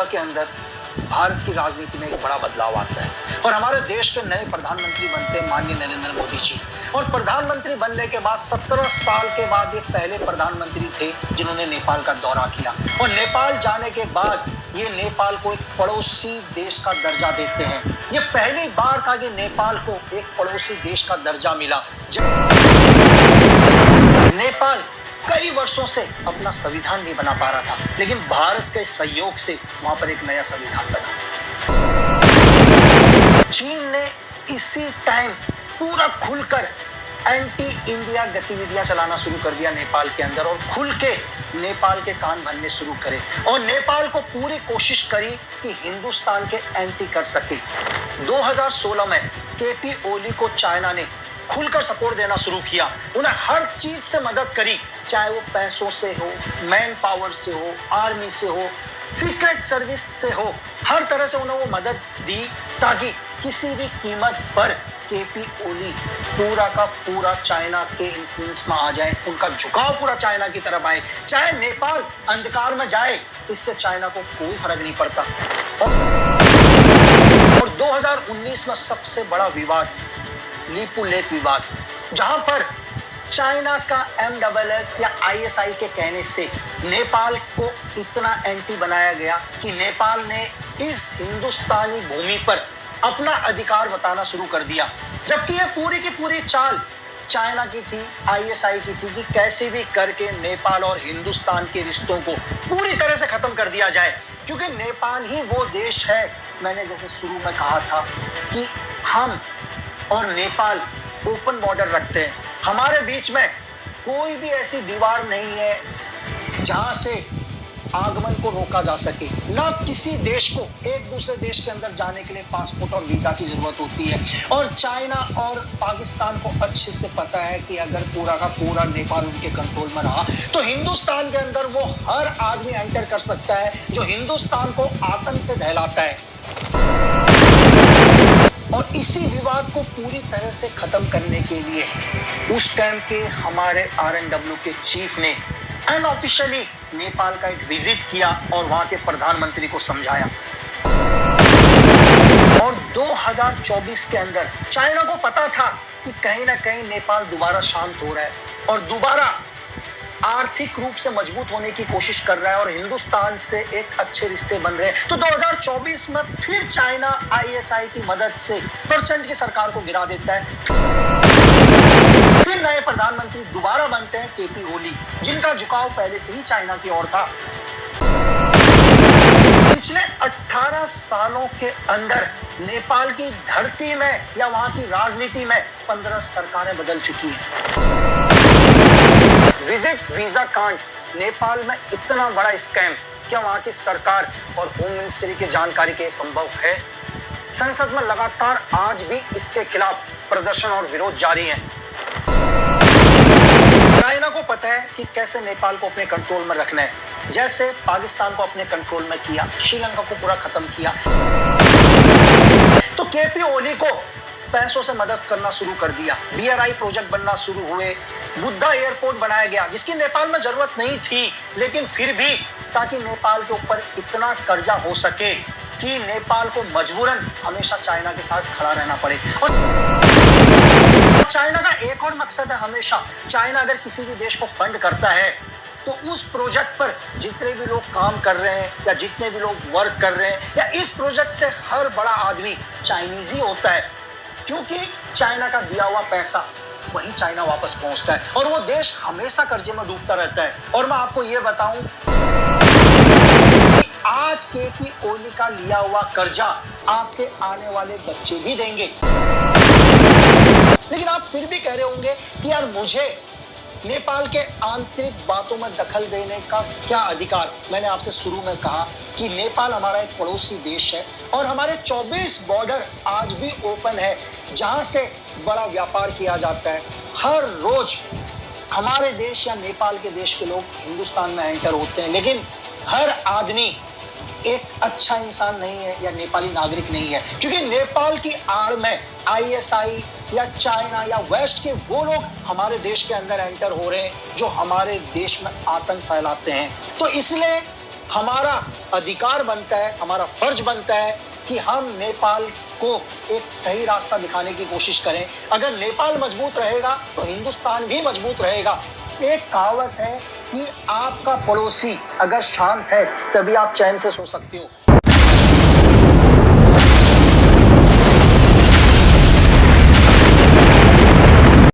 के अंदर भारत की राजनीति में एक बड़ा बदलाव आता है और हमारे देश के नए प्रधानमंत्री बनते हैं माननीय नरेंद्र मोदी जी। और प्रधानमंत्री बनने के बाद 17 साल के बाद ये पहले प्रधानमंत्री थे जिन्होंने नेपाल का दौरा किया। और नेपाल जाने के बाद ये नेपाल को एक पड़ोसी देश का दर्जा देते हैं। ये पहली बार था कि नेपाल को एक पड़ोसी देश का दर्जा मिला। नेपाल कई वर्षों से अपना संविधान नहीं बना पा रहा था, लेकिन भारत के सहयोग से वहां पर एक नया संविधान बना। चीन ने इसी टाइम पूरा खुलकर एंटी इंडिया गतिविधियां चलाना शुरू कर दिया नेपाल के अंदर और खुल के नेपाल के कान भरने शुरू करे और नेपाल को पूरी कोशिश करी कि हिंदुस्तान के एंटी कर सके। 2016 में केपी ओली को चाइना ने खुलकर सपोर्ट देना शुरू किया। उन्हें हर चीज से मदद करी, चाहे वो पैसों से हो, मैन पावर से हो, आर्मी से हो, सीक्रेट सर्विस से हो, हर तरह से उन्हें वो मदद दी ताकि किसी भी कीमत पर केपी ओली पूरा का पूरा चाइना के इन्फ्लुएंस में आ जाए, उनका झुकाव पूरा चाइना की तरफ आए। चाहे नेपाल अंधकार में जाए, इससे चाइना को कोई फर्क नहीं पड़ता। और 2019 में सबसे बड़ा विवाद लीपू लेक विवाद, जहां पर चाइना का MSS या ISI के कहने से नेपाल को इतना एंटी बनाया गया कि नेपाल ने इस हिंदुस्तानी भूमि पर अपना अधिकार बताना शुरू कर दिया। जबकि ये पूरी की पूरी चाल चाइना की थी, ISI की थी कि कैसे भी करके नेपाल और हिंदुस्तान के रिश्तों को पूरी तरह से खत्म कर दिया जाए, क्योंकि नेपाल ही वो देश है, मैंने जैसे शुरू में कहा था कि हम और नेपाल ओपन बॉर्डर रखते हैं। हमारे बीच में कोई भी ऐसी दीवार नहीं है जहां से आगमन को रोका जा सके। ना किसी देश को एक दूसरे देश के अंदर जाने के लिए पासपोर्ट और वीजा की जरूरत होती है। और चाइना और पाकिस्तान को अच्छे से पता है कि अगर पूरा का पूरा नेपाल उनके कंट्रोल में रहा तो हिंदुस्तान के अंदर वो हर आदमी एंटर कर सकता है जो हिंदुस्तान को आतंक से दहलाता है। और इसी विवाद को पूरी तरह से खत्म करने के लिए उस टाइम के हमारे RNW के चीफ ने अनऑफिशियली नेपाल का एक विजिट किया और वहां के प्रधानमंत्री को समझाया। और 2024 के अंदर चाइना को पता था कि कहीं ना कहीं नेपाल दोबारा शांत हो रहा है और दोबारा आर्थिक रूप से मजबूत होने की कोशिश कर रहा है और हिंदुस्तान से एक अच्छे रिश्ते बन रहे हैं। तो 2024 में फिर चाइना ISI की मदद से परसेंट की सरकार को गिरा देता है। फिर नए प्रधानमंत्री दोबारा बनते हैं केपी ओली, जिनका झुकाव पहले से ही चाइना की ओर था। पिछले 18 सालों के अंदर नेपाल की धरती में या वहां की राजनीति में 15 सरकारें बदल चुकी हैं। विजिट वीजा कांड नेपाल में इतना बड़ा स्कैम, क्या वहां की सरकार और होम मिनिस्ट्री की जानकारी के संभव है? संसद में लगातार आज भी इसके खिलाफ प्रदर्शन और विरोध जारी है। चाइना को पता है कि कैसे नेपाल को अपने कंट्रोल में रखना है। जैसे पाकिस्तान को अपने कंट्रोल में किया, श्रीलंका को पूरा खत्म किया, तो केपी ओली को पैसों से मदद करना शुरू कर दिया। BRI प्रोजेक्ट बनना शुरू हुए, बुद्धा एयरपोर्ट बनाया गया जिसकी नेपाल में जरूरत नहीं थी, लेकिन फिर भी ताकि नेपाल के ऊपर इतना कर्जा हो सके कि नेपाल को मजबूरन हमेशा चाइना के साथ खड़ा रहना पड़े। और चाइना का एक और मकसद है, हमेशा चाइना अगर किसी भी देश को फंड करता है तो उस प्रोजेक्ट पर जितने भी लोग काम कर रहे हैं या जितने भी लोग वर्क कर रहे हैं या इस प्रोजेक्ट से हर बड़ा आदमी चाइनीज ही होता है, क्योंकि चाइना का दिया हुआ पैसा वहीं चाइना वापस पहुंचता है और वो देश हमेशा कर्जे में डूबता रहता है। और मैं आपको ये बताऊं, आज केपी ओली का लिया हुआ कर्जा आपके आने वाले बच्चे भी देंगे। लेकिन आप फिर भी कह रहे होंगे कि यार मुझे नेपाल के आंतरिक बातों में दखल देने का क्या अधिकार? मैंने आपसे शुरू में कहा कि नेपाल हमारा एक पड़ोसी देश है और हमारे 24 बॉर्डर आज भी ओपन है जहां से बड़ा व्यापार किया जाता है। हर रोज हमारे देश या नेपाल के देश के लोग हिंदुस्तान में एंटर होते हैं, लेकिन हर आदमी एक अच्छा इंसान नहीं है या नेपाली नागरिक नहीं है, क्योंकि नेपाल की आड़ में ISI या चाइना या वेस्ट के वो लोग हमारे देश के अंदर एंटर हो रहे हैं जो हमारे देश में आतंक फैलाते हैं। तो इसलिए हमारा अधिकार बनता है, हमारा फर्ज बनता है कि हम नेपाल को एक सही रास्ता दिखाने की कोशिश करें। अगर नेपाल मजबूत रहेगा तो हिंदुस्तान भी मजबूत रहेगा। एक कहावत है कि आपका पड़ोसी अगर शांत है तभी आप चैन से सो सकते हो।